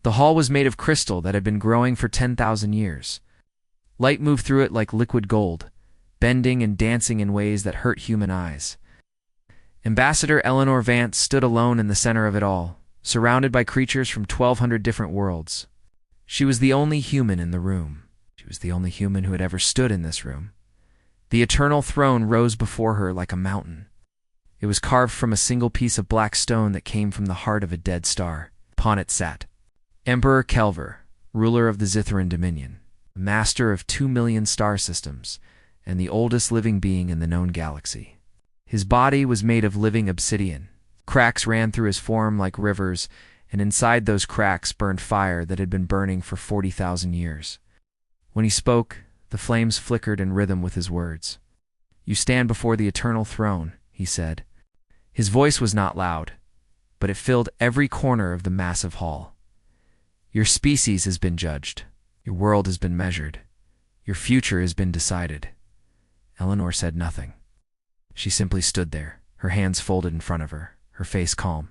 The hall was made of crystal that had been growing for 10,000 years. Light moved through it like liquid gold, bending and dancing in ways that hurt human eyes. Ambassador Eleanor Vance stood alone in the center of it all, surrounded by creatures from 1,200 different worlds. She was the only human in the room. She was the only human who had ever stood in this room. The eternal throne rose before her like a mountain. It was carved from a single piece of black stone that came from the heart of a dead star. Upon it sat Emperor Kelver, ruler of the Zithran Dominion, master of 2 million star systems, and the oldest living being in the known galaxy. His body was made of living obsidian. Cracks ran through his form like rivers, and inside those cracks burned fire that had been burning for 40,000 years. When he spoke, the flames flickered in rhythm with his words. "You stand before the eternal throne," he said. His voice was not loud, but it filled every corner of the massive hall. "Your species has been judged. Your world has been measured. Your future has been decided." Eleanor said nothing. She simply stood there, her hands folded in front of her, her face calm.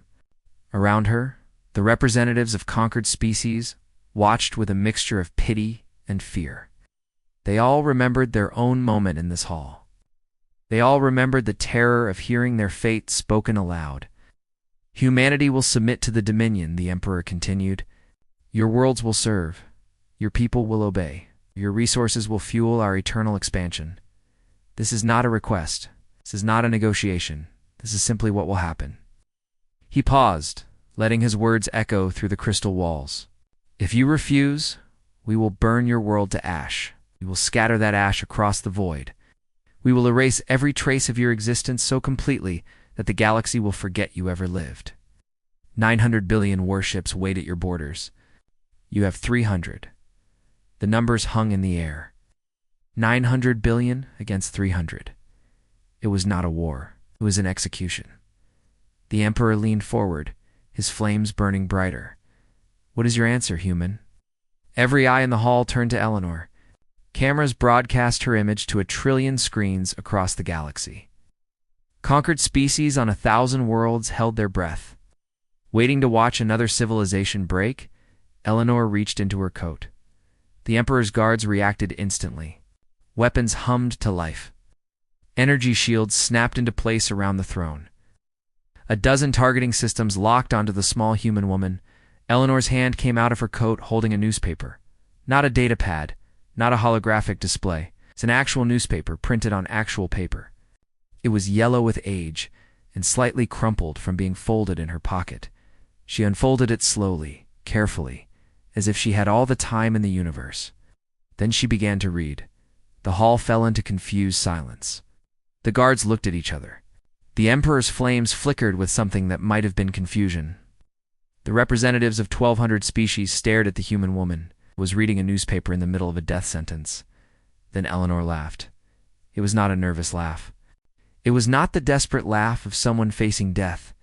Around her, the representatives of conquered species watched with a mixture of pity and fear. They all remembered their own moment in this hall. They all remembered the terror of hearing their fate spoken aloud. "Humanity will submit to the Dominion," the Emperor continued. "Your worlds will serve. Your people will obey. Your resources will fuel our eternal expansion. This is not a request. This is not a negotiation. This is simply what will happen." He paused, letting his words echo through the crystal walls. "If you refuse, we will burn your world to ash. We will scatter that ash across the void. We will erase every trace of your existence so completely that the galaxy will forget you ever lived. 900 billion warships wait at your borders. You have 300. The numbers hung in the air. 900 billion against 300. It was not a war. It was an execution." The Emperor leaned forward, his flames burning brighter. "What is your answer, human?" Every eye in the hall turned to Eleanor. Cameras broadcast her image to 1 trillion screens across the galaxy. Conquered species on 1,000 worlds held their breath. Waiting to watch another civilization break, Eleanor reached into her coat. The Emperor's guards reacted instantly. Weapons hummed to life. Energy shields snapped into place around the throne. A dozen targeting systems locked onto the small human woman. Eleanor's hand came out of her coat holding a newspaper. Not a data pad, not a holographic display. It's an actual newspaper printed on actual paper. It was yellow with age and slightly crumpled from being folded in her pocket. She unfolded it slowly, carefully, as if she had all the time in the universe. Then she began to read. The hall fell into confused silence. The guards looked at each other. The Emperor's flames flickered with something that might have been confusion. The representatives of 1,200 species stared at the human woman, who was reading a newspaper in the middle of a death sentence. Then Eleanor laughed. It was not a nervous laugh. It was not the desperate laugh of someone facing death.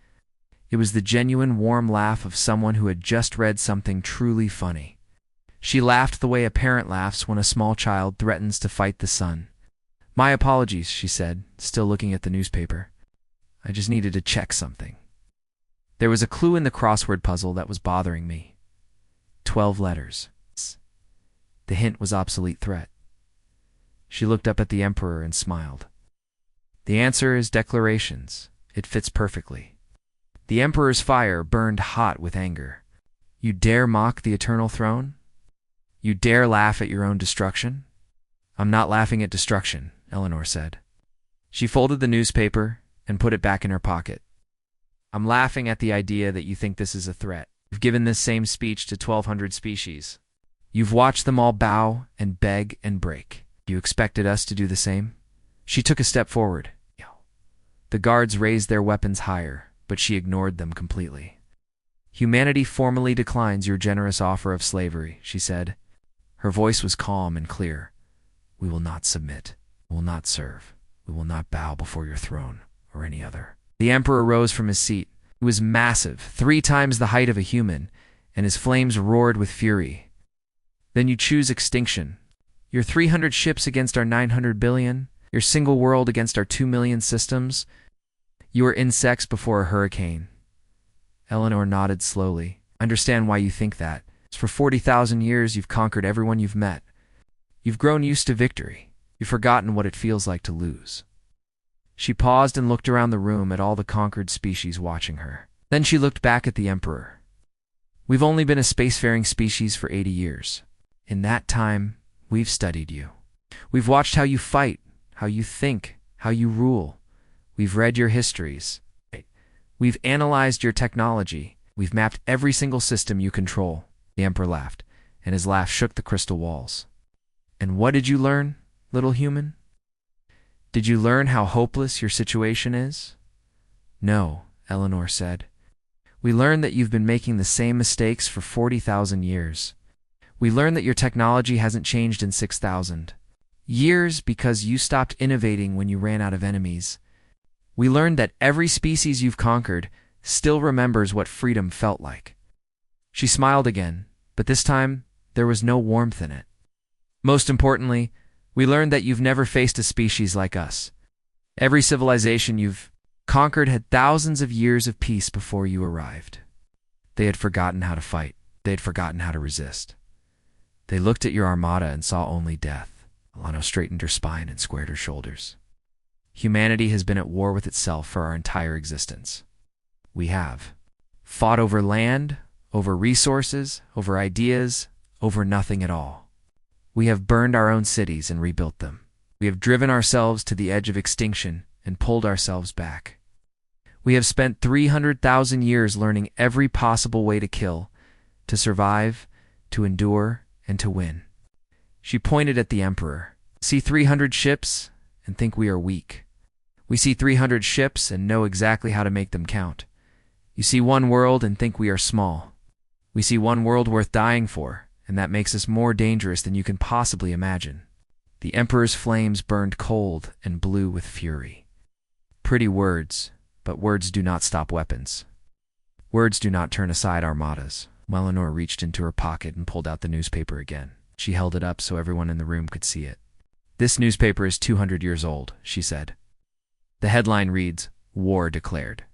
It was the genuine, warm laugh of someone who had just read something truly funny. She laughed the way a parent laughs when a small child threatens to fight the sun. "My apologies," she said, still looking at the newspaper. "I just needed to check something. There was a clue in the crossword puzzle that was bothering me. 12 letters. The hint was obsolete threat." She looked up at the Emperor and smiled. "The answer is declarations. It fits perfectly." The Emperor's fire burned hot with anger. "You dare mock the eternal throne? You dare laugh at your own destruction?" "I'm not laughing at destruction," Eleanor said. She folded the newspaper and put it back in her pocket. "I'm laughing at the idea that you think this is a threat. You've given this same speech to 1,200 species. You've watched them all bow and beg and break. You expected us to do the same?" She took a step forward. The guards raised their weapons higher, but she ignored them completely. "Humanity formally declines your generous offer of slavery," she said. Her voice was calm and clear. "We will not submit. We will not serve. We will not bow before your throne or any other." The Emperor rose from his seat. He was massive, 3 times the height of a human, and his flames roared with fury. "Then you choose extinction. Your 300 ships against our 900 billion? Your single world against our 2 million systems? You are insects before a hurricane." Eleanor nodded slowly. "I understand why you think that. For 40,000 years, you've conquered everyone you've met. You've grown used to victory. You've forgotten what it feels like to lose. She paused and looked around the room at all the conquered species watching her. Then she looked back at the Emperor. We've only been a spacefaring species for 80 years. In that time, we've studied you. We've watched how you fight, how you think, how you rule. We've read your histories. We've analyzed your technology. We've mapped every single system you control. The Emperor laughed, and his laugh shook the crystal walls. And what did you learn, little human? Did you learn how hopeless your situation is? No, Eleanor said. We learned that you've been making the same mistakes for 40,000 years. We learned that your technology hasn't changed in 6,000 years because you stopped innovating when you ran out of enemies. We learned that every species you've conquered still remembers what freedom felt like. She smiled again, but this time there was no warmth in it. Most importantly, we learned that you've never faced a species like us. Every civilization you've conquered had thousands of years of peace before you arrived. They had forgotten how to fight. They had forgotten how to resist. They looked at your armada and saw only death. Alano straightened her spine and squared her shoulders. Humanity has been at war with itself for our entire existence. We have fought over land, over resources, over ideas, over nothing at all. We have burned our own cities and rebuilt them. We have driven ourselves to the edge of extinction and pulled ourselves back. We have spent 300,000 years learning every possible way to kill, to survive, to endure, and to win. She pointed at the Emperor. See 300 ships and think we are weak. We see 300 ships and know exactly how to make them count. You see one world and think we are small. We see one world worth dying for, and that makes us more dangerous than you can possibly imagine. The Emperor's flames burned cold and blue with fury. Pretty words, but words do not stop weapons. Words do not turn aside armadas. Eleanor reached into her pocket and pulled out the newspaper again. She held it up so everyone in the room could see it. This newspaper is 200 years old, she said. The headline reads, War Declared.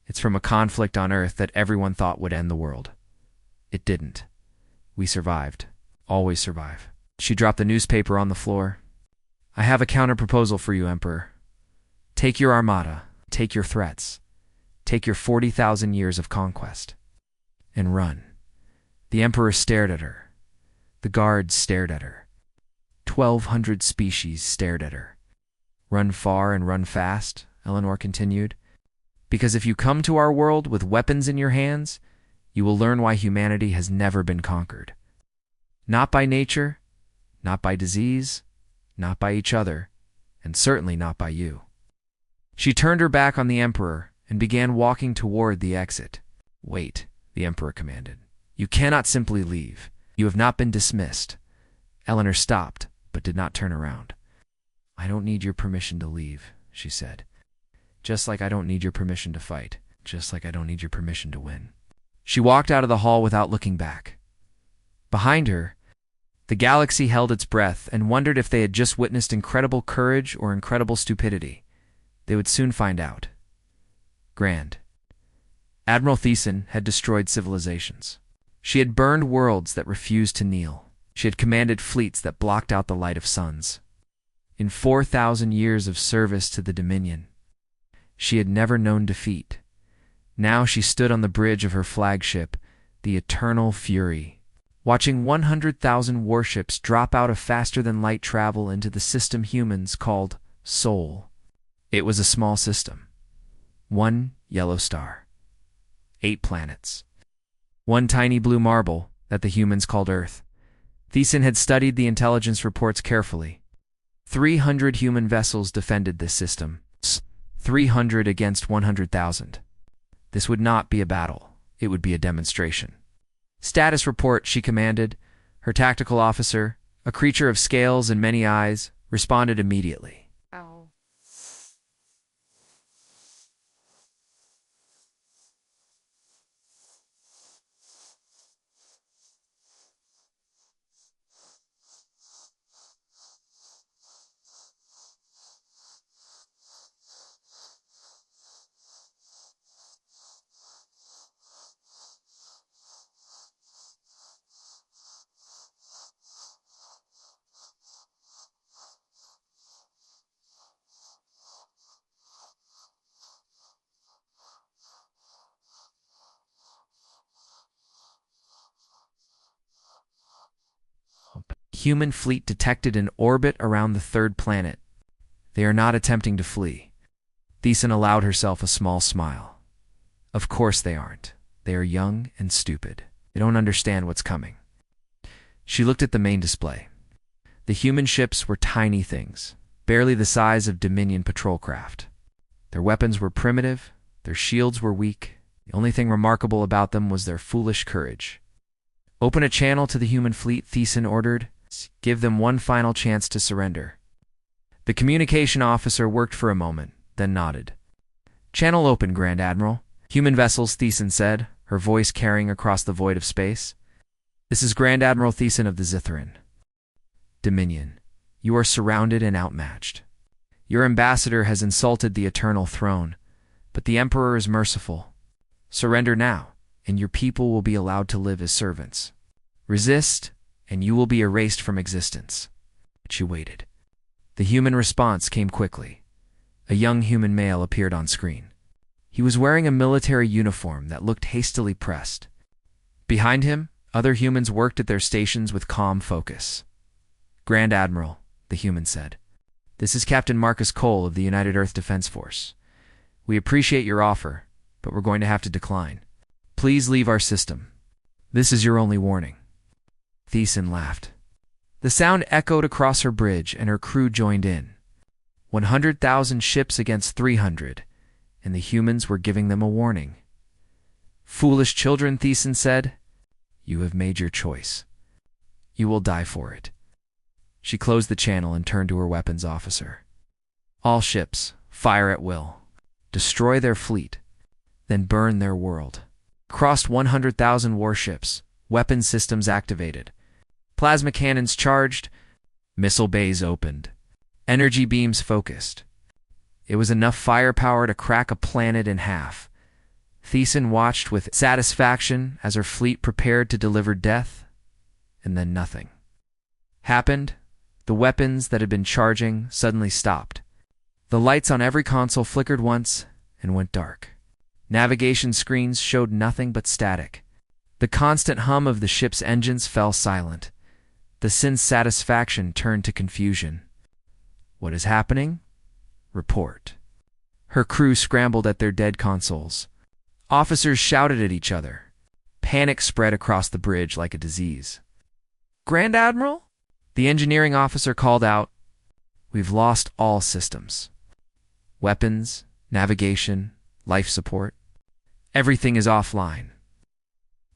It's from a conflict on Earth that everyone thought would end the world. It didn't. We survived. Always survive. She dropped the newspaper on the floor. I have a counter-proposal for you, Emperor. Take your armada, take your threats, take your 40,000 years of conquest, and run. The Emperor stared at her. The guards stared at her. 1,200 species stared at her. Run far and run fast, Eleanor continued, because if you come to our world with weapons in your hands, you will learn why humanity has never been conquered. Not by nature, not by disease, not by each other, and certainly not by you. She turned her back on the Emperor and began walking toward the exit. Wait, the Emperor commanded. You cannot simply leave. You have not been dismissed. Eleanor stopped, but did not turn around. I don't need your permission to leave, she said. Just like I don't need your permission to fight. Just like I don't need your permission to win. She walked out of the hall without looking back. Behind her, the galaxy held its breath and wondered if they had just witnessed incredible courage or incredible stupidity. They would soon find out. Grand. Admiral Thiessen had destroyed civilizations. She had burned worlds that refused to kneel. She had commanded fleets that blocked out the light of suns. In 4,000 years of service to the Dominion, she had never known defeat. Now she stood on the bridge of her flagship, the Eternal Fury, watching 100,000 warships drop out of faster-than-light travel into the system humans called Sol. It was a small system. 1 yellow star. 8 planets. 1 tiny blue marble that the humans called Earth. Thiessen had studied the intelligence reports carefully. 300 human vessels defended this system. 300 against 100,000. This would not be a battle. It would be a demonstration. Status report, she commanded. Her tactical officer, a creature of scales and many eyes, responded immediately. Ow. human fleet detected in orbit around the third planet. They are not attempting to flee. Thiessen allowed herself a small smile. Of course they aren't. They are young and stupid. They don't understand what's coming. She looked at the main display. The human ships were tiny things, barely the size of Dominion patrol craft. Their weapons were primitive, their shields were weak. The only thing remarkable about them was their foolish courage. Open a channel to the human fleet, Thiessen ordered. Give them one final chance to surrender. The communication officer worked for a moment, then nodded. Channel open, Grand Admiral. Human vessels, Thiessen said, her voice carrying across the void of space. This is Grand Admiral Thiessen of the Zithrin. Dominion, you are surrounded and outmatched. Your ambassador has insulted the eternal throne, but the Emperor is merciful. Surrender now, and your people will be allowed to live as servants. Resist, and you will be erased from existence. She waited. The human response came quickly. A young human male appeared on screen. He was wearing a military uniform that looked hastily pressed. Behind him, other humans worked at their stations with calm focus. Grand Admiral, the human said, this is Captain Marcus Cole of the United Earth Defense Force. We appreciate your offer, but we're going to have to decline. Please leave our system. This is your only warning. Thiessen laughed. The sound echoed across her bridge, and her crew joined in. 100,000 ships against 300, and the humans were giving them a warning. Foolish children, Thiessen said. You have made your choice. You will die for it. She closed the channel and turned to her weapons officer. All ships, fire at will. Destroy their fleet, then burn their world. Crossed 100,000 warships, weapon systems activated. Plasma cannons charged, missile bays opened. Energy beams focused. It was enough firepower to crack a planet in half. Thiessen watched with satisfaction as her fleet prepared to deliver death, and then nothing happened. The weapons that had been charging suddenly stopped. The lights on every console flickered once and went dark. Navigation screens showed nothing but static. The constant hum of the ship's engines fell silent. The synth's satisfaction turned to confusion. What is happening? Report. Her crew scrambled at their dead consoles. Officers shouted at each other. Panic spread across the bridge like a disease. Grand Admiral? The engineering officer called out. We've lost all systems. Weapons, navigation, life support. Everything is offline.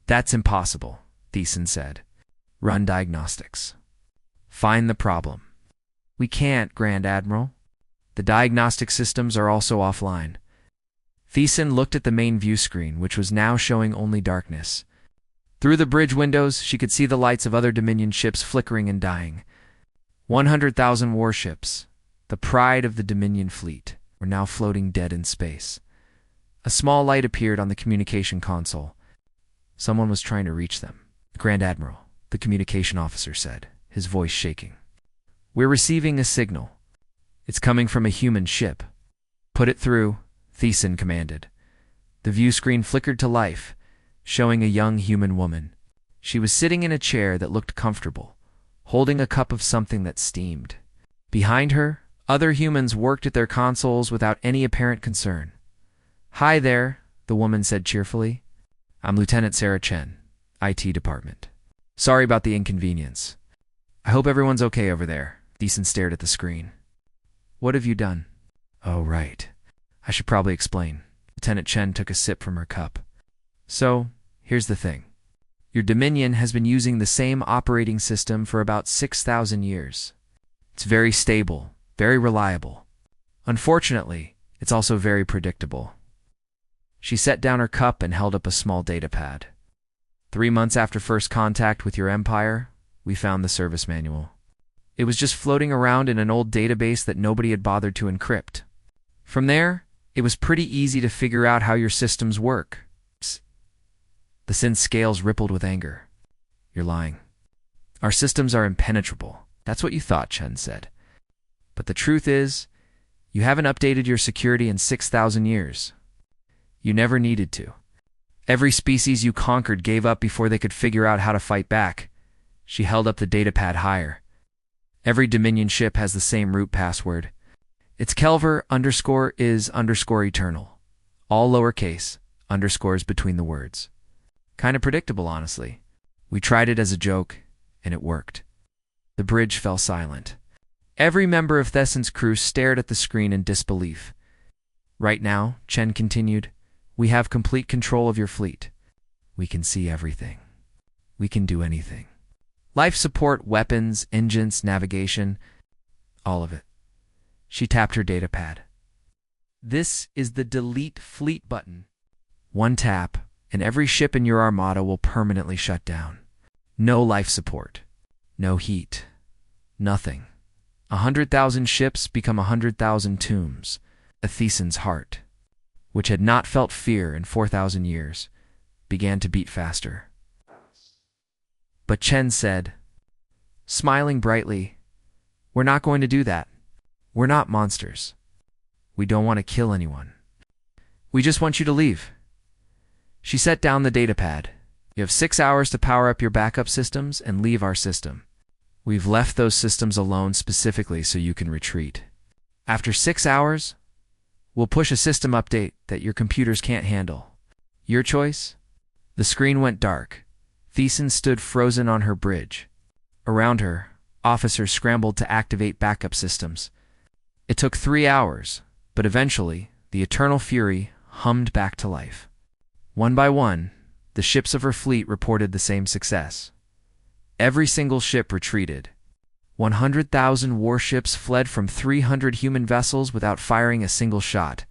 That's impossible, Thiessen said. Run diagnostics. Find the problem. We can't, Grand Admiral. The diagnostic systems are also offline. Thiessen looked at the main view screen, which was now showing only darkness. Through the bridge windows, she could see the lights of other Dominion ships flickering and dying. 100,000 warships, the pride of the Dominion fleet, were now floating dead in space. A small light appeared on the communication console. Someone was trying to reach them. Grand Admiral, the communication officer said, his voice shaking. We're receiving a signal. It's coming from a human ship. Put it through, Thiessen commanded. The view screen flickered to life, showing a young human woman. She was sitting in a chair that looked comfortable, holding a cup of something that steamed. Behind her, other humans worked at their consoles without any apparent concern. Hi there, the woman said cheerfully. I'm Lieutenant Sarah Chen, IT Department. Sorry about the inconvenience. I hope everyone's okay over there. Thiessen stared at the screen. What have you done? Oh, right. I should probably explain. Lieutenant Chen took a sip from her cup. So, here's the thing. Your Dominion has been using the same operating system for about 6,000 years. It's very stable, very reliable. Unfortunately, it's also very predictable. She set down her cup and held up a small data pad. 3 months after first contact with your empire, we found the service manual. It was just floating around in an old database that nobody had bothered to encrypt. From there, it was pretty easy to figure out how your systems work. The synth scales rippled with anger. You're lying. Our systems are impenetrable. That's what you thought, Chen said. But the truth is, you haven't updated your security in 6,000 years. You never needed to. Every species you conquered gave up before they could figure out how to fight back. She held up the datapad higher. Every Dominion ship has the same root password. It's Kelver_is_eternal. All lowercase, underscores between the words. Kind of predictable, honestly. We tried it as a joke, and it worked. The bridge fell silent. Every member of Theson's crew stared at the screen in disbelief. Right now, Chen continued, we have complete control of your fleet. We can see everything. We can do anything. Life support, weapons, engines, navigation, all of it. She tapped her datapad. This is the delete fleet button. One tap, and every ship in your armada will permanently shut down. No life support. No heat. Nothing. 100,000 ships become 100,000 tombs. Theson's heart, which had not felt fear in 4,000 years, began to beat faster. But Chen said, smiling brightly, we're not going to do that. We're not monsters. We don't want to kill anyone. We just want you to leave. She set down the datapad. You have 6 hours to power up your backup systems and leave our system. We've left those systems alone specifically so you can retreat. After 6 hours, we'll push a system update that your computers can't handle. Your choice? The screen went dark. Theson stood frozen on her bridge. Around her, officers scrambled to activate backup systems. It took 3 hours, but eventually, the Eternal Fury hummed back to life. One by one, the ships of her fleet reported the same success. Every single ship retreated. 100,000 warships fled from 300 human vessels without firing a single shot,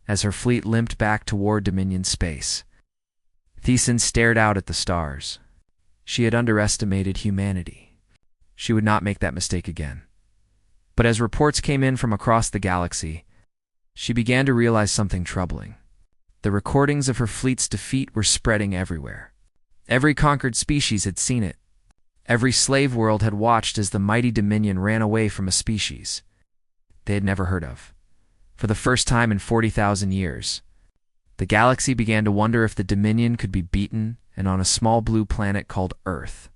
as her fleet limped back toward Dominion space. Theson stared out at the stars. She had underestimated humanity. She would not make that mistake again. But as reports came in from across the galaxy, she began to realize something troubling. The recordings of her fleet's defeat were spreading everywhere. Every conquered species had seen it. Every slave world had watched as the mighty Dominion ran away from a species they had never heard of. For the first time in 40,000 years, the galaxy began to wonder if the Dominion could be beaten, and on a small blue planet called Earth.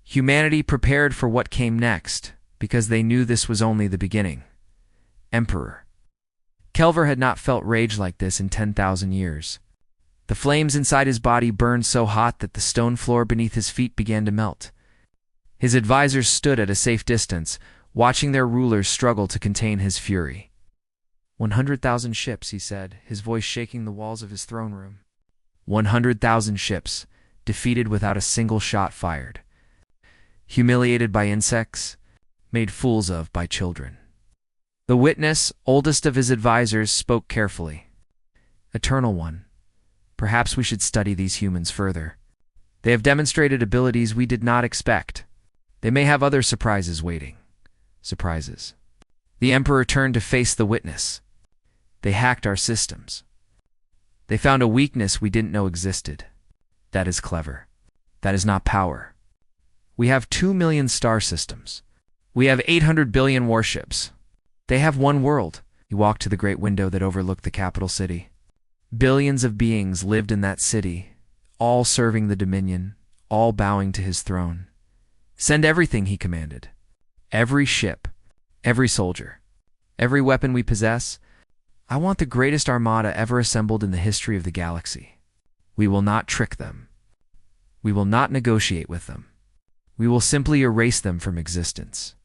Humanity prepared for what came next, because they knew this was only the beginning. Emperor. Kelver had not felt rage like this in 10,000 years. The flames inside his body burned so hot that the stone floor beneath his feet began to melt. His advisors stood at a safe distance, watching their rulers struggle to contain his fury. 100,000 ships, he said, his voice shaking the walls of his throne room. 100,000 ships, defeated without a single shot fired. Humiliated by insects, made fools of by children. The witness, oldest of his advisors, spoke carefully. Eternal One, perhaps we should study these humans further. They have demonstrated abilities we did not expect. They may have other surprises waiting. Surprises. The Emperor turned to face the witness. They hacked our systems. They found a weakness we didn't know existed. That is clever. That is not power. We have 2 million star systems. We have 800 billion warships. They have one world. He walked to the great window that overlooked the capital city. Billions of beings lived in that city, all serving the Dominion, all bowing to his throne. Send everything, he commanded. Every ship, every soldier, every weapon we possess. I want the greatest armada ever assembled in the history of the galaxy. We will not trick them. We will not negotiate with them. We will simply erase them from existence.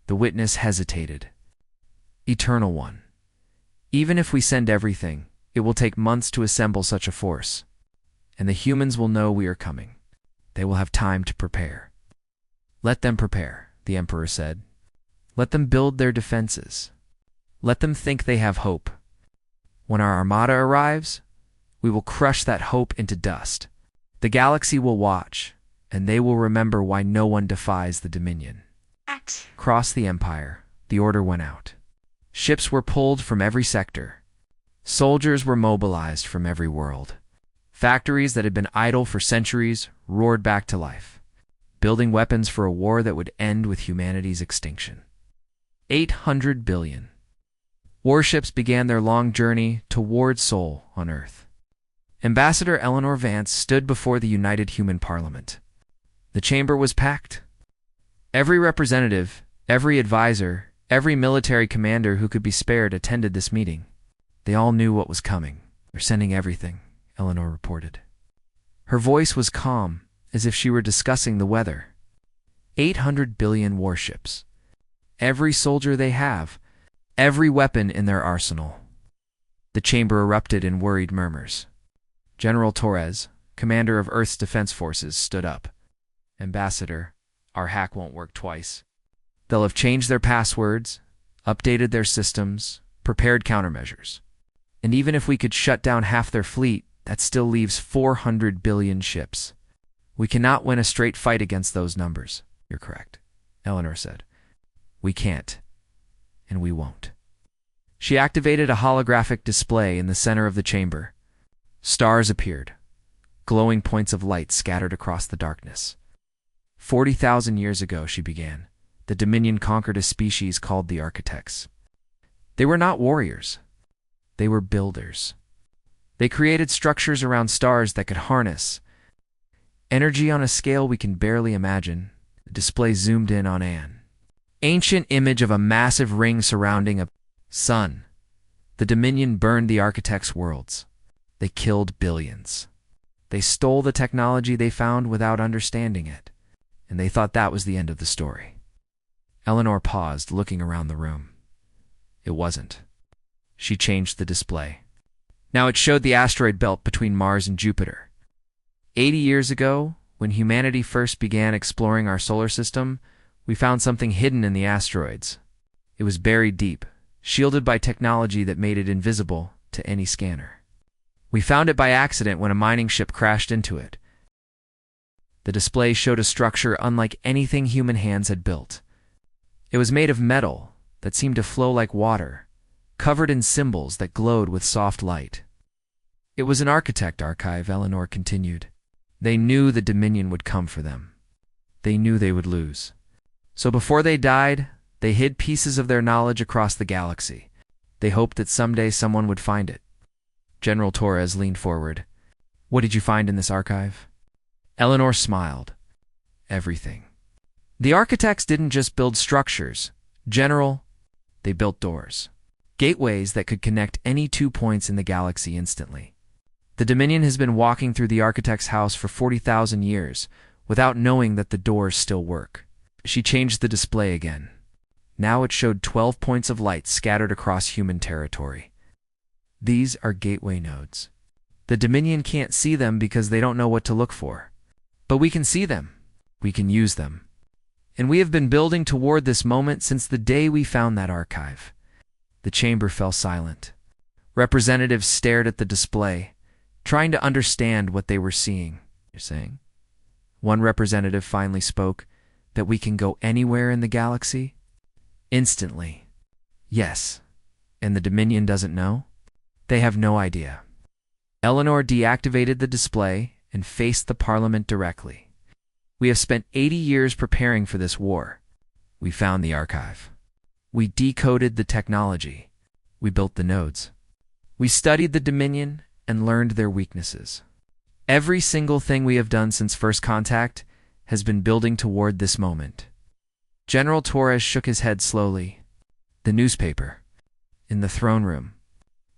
The witness hesitated. Eternal One, even if we send everything, it will take months to assemble such a force, and the humans will know we are coming. They will have time to prepare. Let them prepare, the Emperor said. Let them build their defenses. Let them think they have hope. When our armada arrives, we will crush that hope into dust. The galaxy will watch, and they will remember why no one defies the Dominion. Across the Empire, the order went out. Ships were pulled from every sector. Soldiers were mobilized from every world. Factories that had been idle for centuries roared back to life, building weapons for a war that would end with humanity's extinction. 800 billion. Warships began their long journey toward Sol on Earth. Ambassador Eleanor Vance stood before the United Human Parliament. The chamber was packed. Every representative, every advisor, every military commander who could be spared attended this meeting. They all knew what was coming. "They're sending everything," Eleanor reported. Her voice was calm, as if she were discussing the weather. 800 billion warships. Every soldier they have, every weapon in their arsenal. The chamber erupted in worried murmurs. General Torres, commander of Earth's defense forces, stood up. "Ambassador, our hack won't work twice. They'll have changed their passwords, updated their systems, prepared countermeasures. And even if we could shut down half their fleet, that still leaves 400 billion ships. We cannot win a straight fight against those numbers." "You're correct," Eleanor said. "We can't, and we won't." She activated a holographic display in the center of the chamber. Stars appeared, glowing points of light scattered across the darkness. 40,000 years ago, she began, the Dominion conquered a species called the Architects. They were not warriors. They were builders. They created structures around stars that could harness energy on a scale we can barely imagine. The display zoomed in on an ancient image of a massive ring surrounding a sun. The Dominion burned the Architects' worlds. They killed billions. They stole the technology they found without understanding it, and they thought that was the end of the story. Eleanor paused, looking around the room. It wasn't. She changed the display. Now it showed the asteroid belt between Mars and Jupiter. 80 years ago, when humanity first began exploring our solar system, we found something hidden in the asteroids. It was buried deep, shielded by technology that made it invisible to any scanner. We found it by accident when a mining ship crashed into it. The display showed a structure unlike anything human hands had built. It was made of metal that seemed to flow like water, covered in symbols that glowed with soft light. It was an architect archive, Eleanor continued. They knew the Dominion would come for them. They knew they would lose. So before they died, they hid pieces of their knowledge across the galaxy. They hoped that someday someone would find it. General Torres leaned forward. "What did you find in this archive?" Eleanor smiled. "Everything. The architects didn't just build structures, General. They built doors. Gateways that could connect any 2 points in the galaxy instantly. The Dominion has been walking through the architect's house for 40,000 years without knowing that the doors still work." She changed the display again. Now it showed 12 points of light scattered across human territory. These are gateway nodes. The Dominion can't see them because they don't know what to look for. But we can see them. We can use them. And we have been building toward this moment since the day we found that archive. The chamber fell silent. Representatives stared at the display, trying to understand what they were seeing. "You're saying?" One representative finally spoke, "That we can go anywhere in the galaxy?" "Instantly." "Yes. And the Dominion doesn't know?" "They have no idea." Eleanor deactivated the display and faced the Parliament directly. "We have spent 80 years preparing for this war. We found the archive. We decoded the technology. We built the nodes. We studied the Dominion and learned their weaknesses. Every single thing we have done since first contact has been building toward this moment." General Torres shook his head slowly. "The newspaper. In the throne room.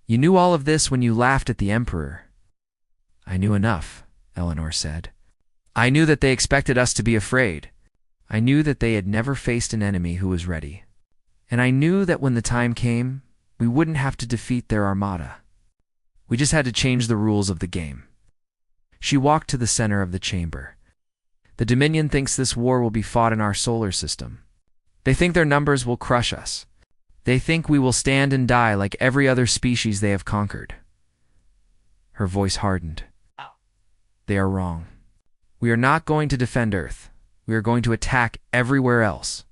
You knew all of this when you laughed at the Emperor." "I knew enough," Eleanor said. "I knew that they expected us to be afraid. I knew that they had never faced an enemy who was ready. And I knew that when the time came, we wouldn't have to defeat their armada. We just had to change the rules of the game." She walked to the center of the chamber. "The Dominion thinks this war will be fought in our solar system. They think their numbers will crush us. They think we will stand and die like every other species they have conquered." Her voice hardened. "They are wrong. We are not going to defend Earth. We are going to attack everywhere else."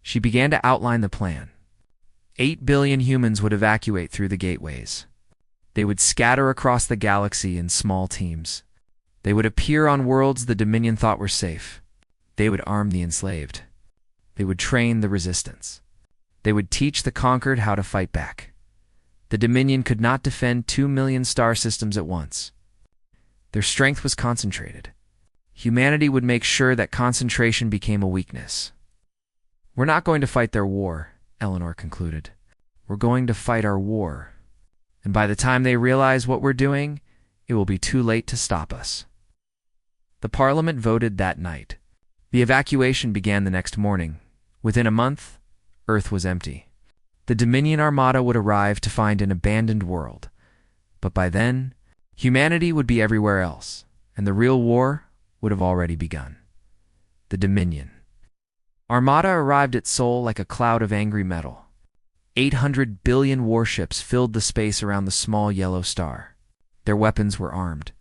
She began to outline the plan. 8 billion humans would evacuate through the gateways. They would scatter across the galaxy in small teams. They would appear on worlds the Dominion thought were safe. They would arm the enslaved. They would train the resistance. They would teach the conquered how to fight back. The Dominion could not defend 2 million star systems at once. Their strength was concentrated. humanity would make sure that concentration became a weakness. "We're not going to fight their war," Eleanor concluded. "We're going to fight our war. And by the time they realize what we're doing, it will be too late to stop us." The Parliament voted that night. The evacuation began the next morning. Within a month, Earth was empty. The Dominion Armada would arrive to find an abandoned world. But by then, humanity would be everywhere else, and the real war would have already begun. The Dominion Armada arrived at Sol like a cloud of angry metal. 800 billion warships filled the space around the small yellow star. Their weapons were armed.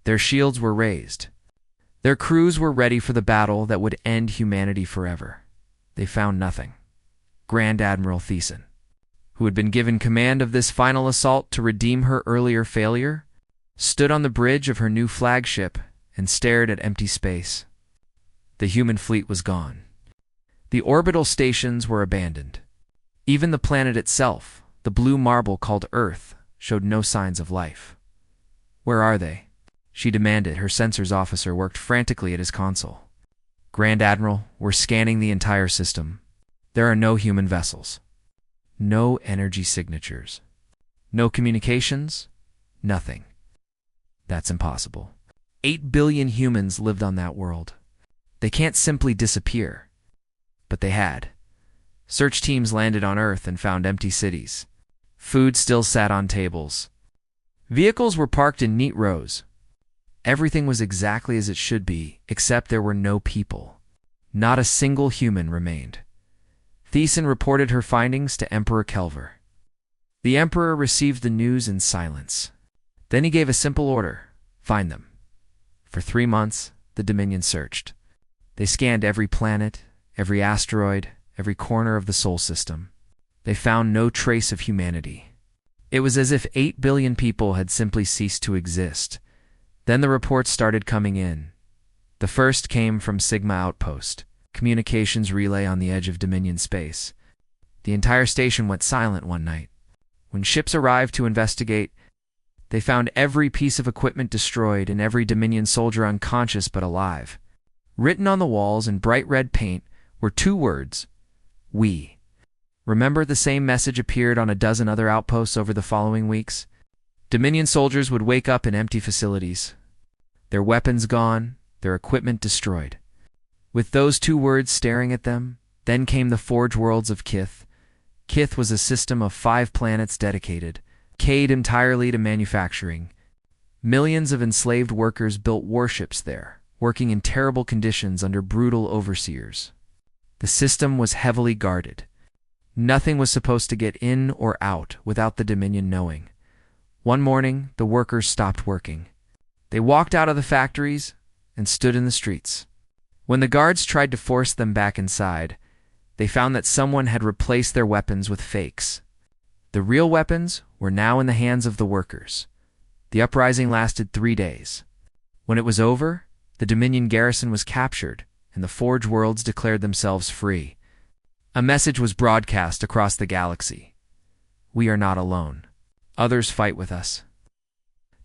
Their shields were raised. Their crews were ready for the battle that would end humanity forever. They found nothing. Grand Admiral Thiessen, who had been given command of this final assault to redeem her earlier failure, stood on the bridge of her new flagship and stared at empty space. The human fleet was gone. The orbital stations were abandoned. Even the planet itself, the blue marble called Earth, showed no signs of life. "Where are they?" she demanded. Her sensors officer worked frantically at his console. "Grand Admiral, we're scanning the entire system. There are no human vessels. No energy signatures. No communications. Nothing." "That's impossible. 8 billion humans lived on that world. They can't simply disappear." But they had. Search teams landed on Earth and found empty cities. Food still sat on tables. Vehicles were parked in neat rows. Everything was exactly as it should be, except there were no people. Not a single human remained. Thiessen reported her findings to Emperor Kelver. The Emperor received the news in silence. Then he gave a simple order: find them. For 3 months, the Dominion searched. They scanned every planet, every asteroid, every corner of the Sol system. They found no trace of humanity. It was as if 8 billion people had simply ceased to exist. Then the reports started coming in. The first came from Sigma Outpost, communications relay on the edge of Dominion space. The entire station went silent one night. When ships arrived to investigate, they found every piece of equipment destroyed and every Dominion soldier unconscious but alive. Written on the walls in bright red paint were 2 words: "We." Remember, the same message appeared on a dozen other outposts over the following weeks. Dominion soldiers would wake up in empty facilities. Their weapons gone, their equipment destroyed. With those 2 words staring at them, then came the Forge Worlds of Kith. Kith was a system of 5 planets dedicated entirely to manufacturing. Millions of enslaved workers built warships there, working in terrible conditions under brutal overseers. The system was heavily guarded. Nothing was supposed to get in or out without the Dominion knowing. One morning, the workers stopped working. They walked out of the factories and stood in the streets. When the guards tried to force them back inside, they found that someone had replaced their weapons with fakes. The real weapons were now in the hands of the workers. The uprising lasted 3 days. When it was over, the Dominion garrison was captured, and the Forge Worlds declared themselves free. A message was broadcast across the galaxy: "We are not alone. Others fight with us."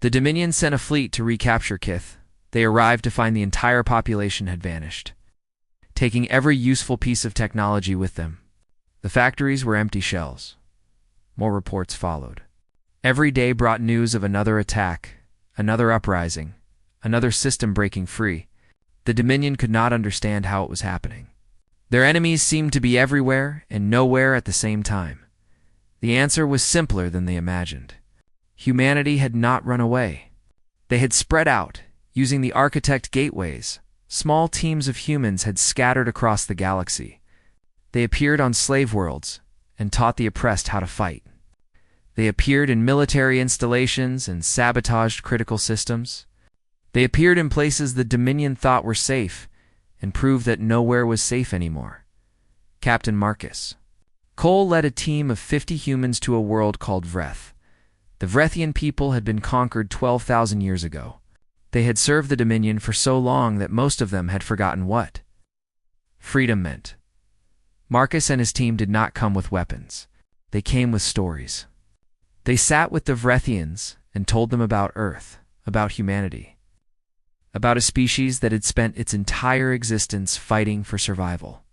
The Dominion sent a fleet to recapture Kith. They arrived to find the entire population had vanished, taking every useful piece of technology with them. The factories were empty shells. More reports followed. Every day brought news of another attack, another uprising, another system breaking free. The Dominion could not understand how it was happening. Their enemies seemed to be everywhere and nowhere at the same time. The answer was simpler than they imagined. Humanity had not run away. They had spread out, using the architect gateways. Small teams of humans had scattered across the galaxy. They appeared on slave worlds and taught the oppressed how to fight. They appeared in military installations and sabotaged critical systems. They appeared in places the Dominion thought were safe and proved that nowhere was safe anymore. Captain Marcus Cole led a team of 50 humans to a world called Vreth. The Vrethian people had been conquered 12,000 years ago. They had served the Dominion for so long that most of them had forgotten what freedom meant. Marcus and his team did not come with weapons. They came with stories. They sat with the Vrethians and told them about Earth, about humanity. about a species that had spent its entire existence fighting for survival.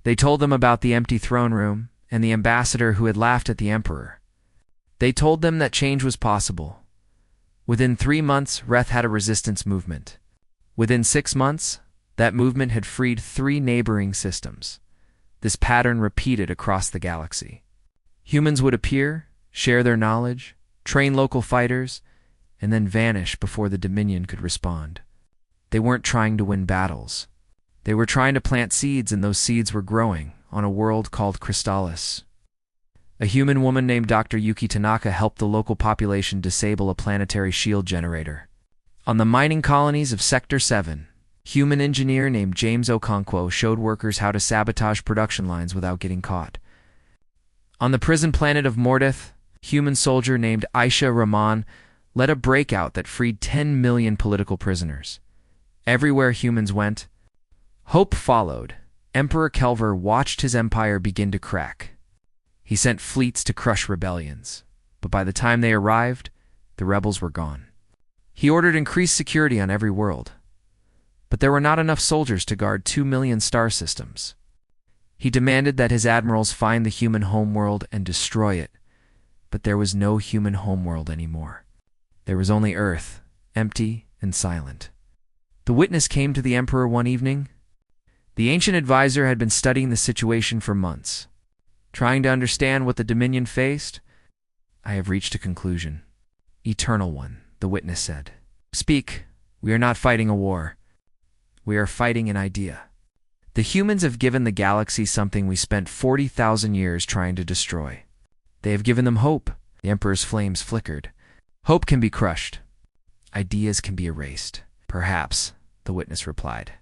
They told them about the empty throne room and the ambassador who had laughed at the emperor. They told them that change was possible. Within 3 months, Reth had a resistance movement. Within 6 months, that movement had freed 3 neighboring systems. This pattern repeated across the galaxy. Humans would appear, share their knowledge, train local fighters, and then vanish before the Dominion could respond. They weren't trying to win battles. They were trying to plant seeds, and those seeds were growing on a world called Crystallis. A human woman named Dr. Yuki Tanaka helped the local population disable a planetary shield generator. On the mining colonies of Sector 7, human engineer named James Okonkwo showed workers how to sabotage production lines without getting caught. On the prison planet of Mordeth, human soldier named Aisha Rahman led a breakout that freed 10 million political prisoners. Everywhere humans went, hope followed. Emperor Kelver watched his empire begin to crack. He sent fleets to crush rebellions, but by the time they arrived, the rebels were gone. He ordered increased security on every world, but there were not enough soldiers to guard 2 million star systems. He demanded that his admirals find the human homeworld and destroy it, but there was no human homeworld anymore. There was only Earth, empty and silent. The witness came to the emperor one evening. The ancient advisor had been studying the situation for months. Trying to understand what the Dominion faced, I have reached a conclusion. Eternal One, the witness said. Speak, we are not fighting a war. We are fighting an idea. The humans have given the galaxy something we spent 40,000 years trying to destroy. They have given them hope. The emperor's flames flickered. Hope can be crushed. Ideas can be erased. Perhaps, the witness replied,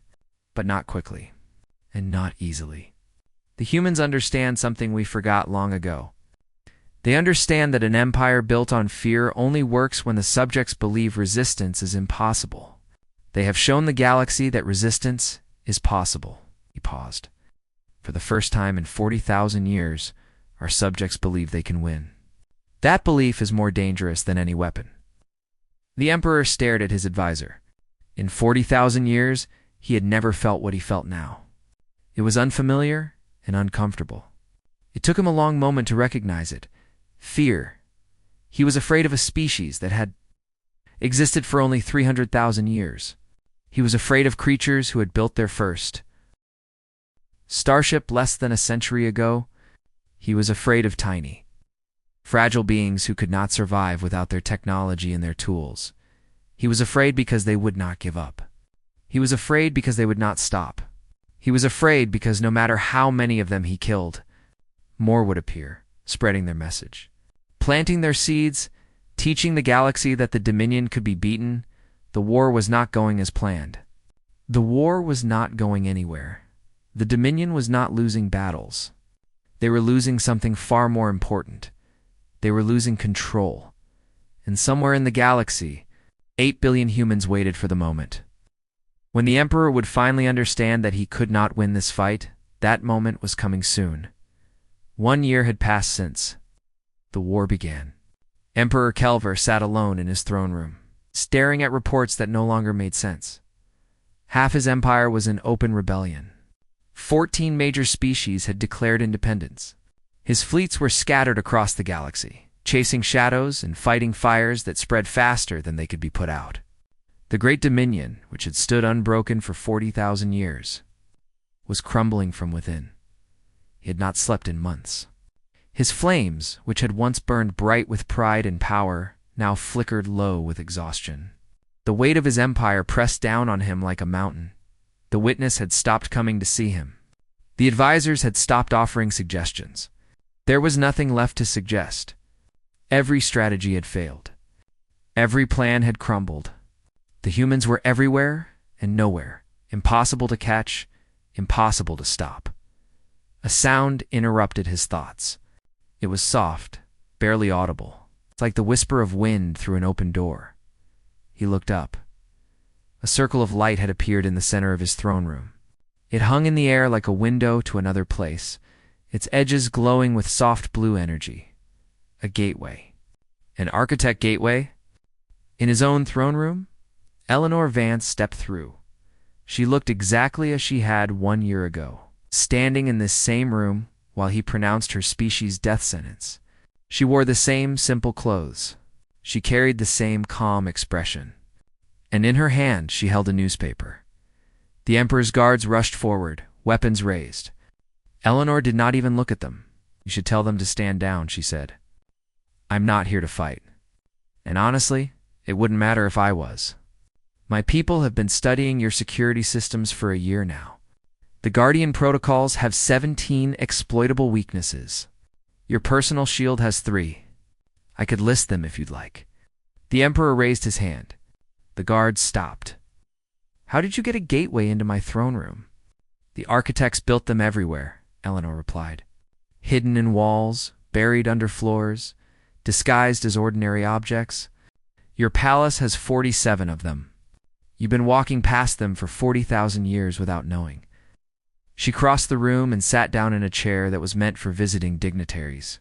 but not quickly, and not easily. The humans understand something we forgot long ago. They understand that an empire built on fear only works when the subjects believe resistance is impossible. They have shown the galaxy that resistance is possible. He paused. For the first time in 40,000 years, our subjects believe they can win. That belief is more dangerous than any weapon. The emperor stared at his advisor. In 40,000 years, he had never felt what he felt now. It was unfamiliar and uncomfortable. It took him a long moment to recognize it. Fear. He was afraid of a species that had existed for only 300,000 years. He was afraid of creatures who had built their first starship less than a century ago. He was afraid of tiny, fragile beings who could not survive without their technology and their tools. He was afraid because they would not give up. He was afraid because they would not stop. He was afraid because no matter how many of them he killed, more would appear, spreading their message, planting their seeds, teaching the galaxy that the Dominion could be beaten. The war was not going as planned. The war was not going anywhere. The Dominion was not losing battles. They were losing something far more important. They were losing control. And somewhere in the galaxy, 8 billion humans waited for the moment. When the Emperor would finally understand that he could not win this fight, that moment was coming soon. 1 year had passed since the war began. Emperor Kelver sat alone in his throne room, staring at reports that no longer made sense. Half his empire was in open rebellion. 14 major species had declared independence. His fleets were scattered across the galaxy, chasing shadows and fighting fires that spread faster than they could be put out. The Great Dominion, which had stood unbroken for 40,000 years, was crumbling from within. He had not slept in months. His flames, which had once burned bright with pride and power, now flickered low with exhaustion. The weight of his empire pressed down on him like a mountain. The witness had stopped coming to see him. The advisors had stopped offering suggestions. There was nothing left to suggest. Every strategy had failed. Every plan had crumbled. The humans were everywhere and nowhere, impossible to catch, impossible to stop. A sound interrupted his thoughts. It was soft, barely audible. It's like the whisper of wind through an open door. He looked up. A circle of light had appeared in the center of his throne room. It hung in the air like a window to another place, its edges glowing with soft blue energy. A gateway. An architect gateway? In his own throne room? Eleanor Vance stepped through. She looked exactly as she had 1 year ago, standing in this same room while he pronounced her species' death sentence. She wore the same simple clothes. She carried the same calm expression. And in her hand she held a newspaper. The Emperor's guards rushed forward, weapons raised. Eleanor did not even look at them. "You should tell them to stand down," she said. "I'm not here to fight. And honestly, it wouldn't matter if I was. My people have been studying your security systems for a year now. The Guardian protocols have 17 exploitable weaknesses. Your personal shield has 3. I could list them if you'd like." The Emperor raised his hand. The guards stopped. "How did you get a gateway into my throne room?" "The architects built them everywhere," Eleanor replied. "Hidden in walls, buried under floors, disguised as ordinary objects. Your palace has 47 of them. You've been walking past them for 40,000 years without knowing." She crossed the room and sat down in a chair that was meant for visiting dignitaries.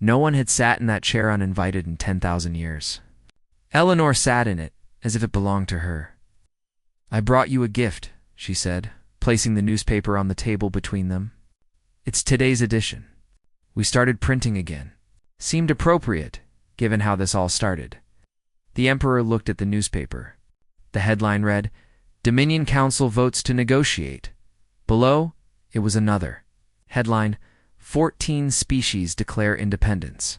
No one had sat in that chair uninvited in 10,000 years. Eleanor sat in it as if it belonged to her. "I brought you a gift," she said, placing the newspaper on the table between them. "It's today's edition. We started printing again. Seemed appropriate, given how this all started." The Emperor looked at the newspaper. The headline read, "Dominion Council votes to negotiate." Below, it was another headline, 14 species declare independence,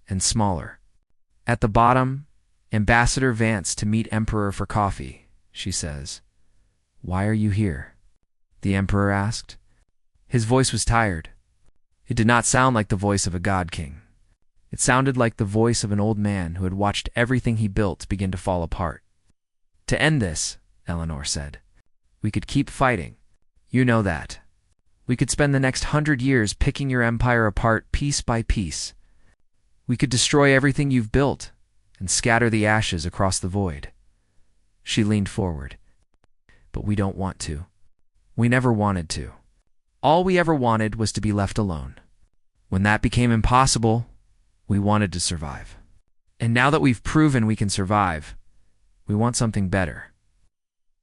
and smaller. At the bottom, "Ambassador Vance to meet Emperor for coffee," she says. "Why are you here?" the Emperor asked. His voice was tired. It did not sound like the voice of a god king. It sounded like the voice of an old man who had watched everything he built begin to fall apart. "To end this," Eleanor said, "we could keep fighting. You know that. We could spend the next 100 years picking your empire apart piece by piece. We could destroy everything you've built and scatter the ashes across the void." She leaned forward. "But we don't want to. We never wanted to. All we ever wanted was to be left alone. When that became impossible, we wanted to survive. And now that we've proven we can survive, we want something better."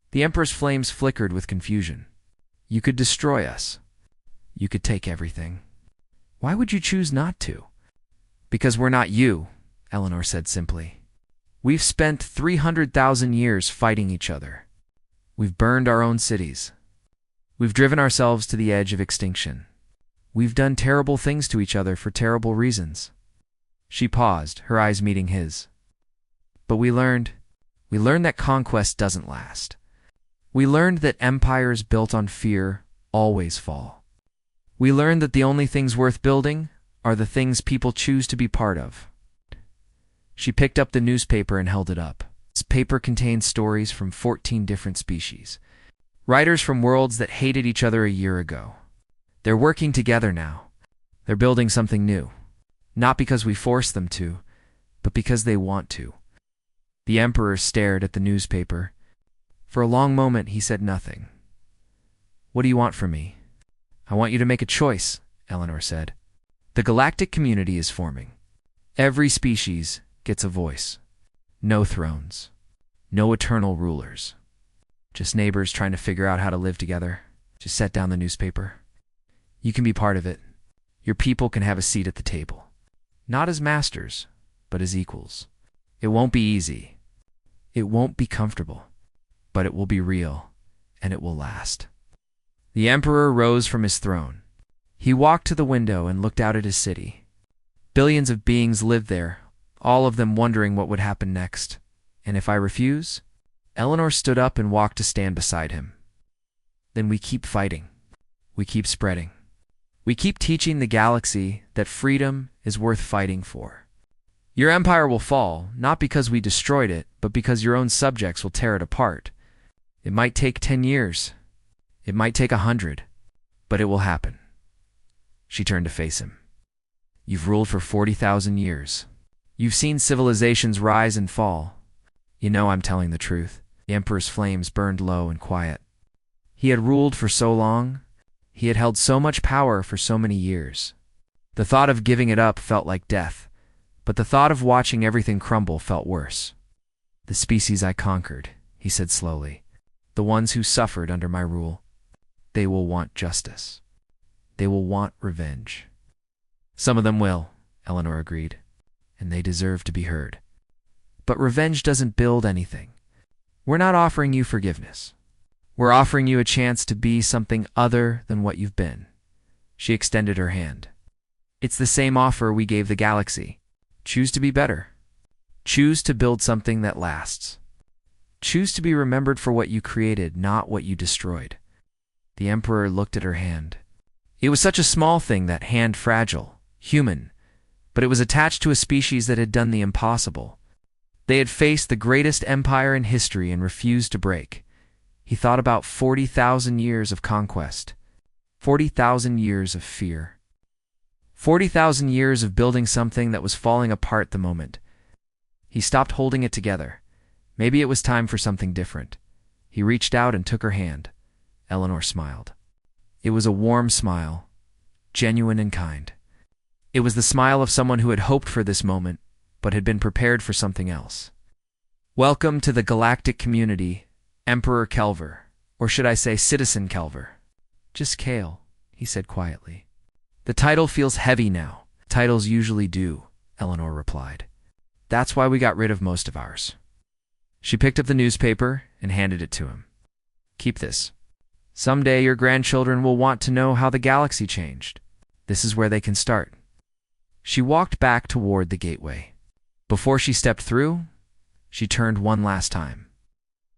The Emperor's flames flickered with confusion. "You could destroy us. You could take everything. Why would you choose not to?" "Because we're not you," Eleanor said simply. "We've spent 300,000 years fighting each other. We've burned our own cities. We've driven ourselves to the edge of extinction. We've done terrible things to each other for terrible reasons." She paused, her eyes meeting his. "But we learned that conquest doesn't last. We learned that empires built on fear always fall. We learned that the only things worth building are the things people choose to be part of." She picked up the newspaper and held it up. This paper contained stories from 14 different species. Writers from worlds that hated each other a year ago. They're working together now. They're building something new. Not because we force them to, but because they want to. The Emperor stared at the newspaper. For a long moment he said nothing. "What do you want from me?" "I want you to make a choice," Eleanor said. "The galactic community is forming. Every species gets a voice. No thrones. No eternal rulers. Just neighbors trying to figure out how to live together." Just set down the newspaper. "You can be part of it. Your people can have a seat at the table. Not as masters, but as equals. It won't be easy. It won't be comfortable. But it will be real, and it will last." The Emperor rose from his throne. He walked to the window and looked out at his city. Billions of beings lived there, all of them wondering what would happen next. "And if I refuse?" Eleanor stood up and walked to stand beside him. "Then we keep fighting. We keep spreading. We keep teaching the galaxy that freedom is worth fighting for. Your empire will fall, not because we destroyed it, but because your own subjects will tear it apart. It might take 10 years. It might take 100. But it will happen." She turned to face him. "You've ruled for 40,000 years. You've seen civilizations rise and fall. You know I'm telling the truth." The Emperor's flames burned low and quiet. He had ruled for so long. He had held so much power for so many years. The thought of giving it up felt like death, but the thought of watching everything crumble felt worse. "The species I conquered," he said slowly. "The ones who suffered under my rule. They will want justice. They will want revenge." "Some of them will," Eleanor agreed, "and they deserve to be heard. But revenge doesn't build anything. We're not offering you forgiveness. We're offering you a chance to be something other than what you've been." She extended her hand. "It's the same offer we gave the galaxy. Choose to be better. Choose to build something that lasts. Choose to be remembered for what you created, not what you destroyed." The Emperor looked at her hand. It was such a small thing, that hand, fragile, human, but it was attached to a species that had done the impossible. They had faced the greatest empire in history and refused to break. He thought about 40,000 years of conquest, 40,000 years of fear, 40,000 years of building something that was falling apart the moment. He stopped holding it together. Maybe it was time for something different. He reached out and took her hand. Eleanor smiled. It was a warm smile, genuine and kind. It was the smile of someone who had hoped for this moment, but had been prepared for something else. "Welcome to the galactic community, Emperor Kelver, or should I say Citizen Kelver?" "Just Kale," he said quietly. "The title feels heavy now." "Titles usually do," Eleanor replied. "That's why we got rid of most of ours." She picked up the newspaper and handed it to him. "Keep this. Someday your grandchildren will want to know how the galaxy changed. This is where they can start." She walked back toward the gateway. Before she stepped through, she turned one last time.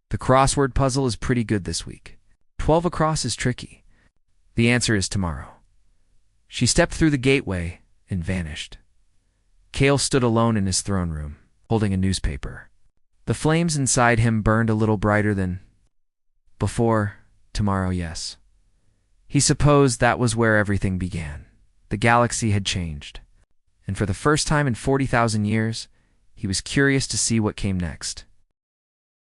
"The crossword puzzle is pretty good this week. 12 across is tricky. The answer is tomorrow." She stepped through the gateway and vanished. Kale stood alone in his throne room, holding a newspaper. The flames inside him burned a little brighter than before. Tomorrow, yes. He supposed that was where everything began. The galaxy had changed. And for the first time in 40,000 years, he was curious to see what came next.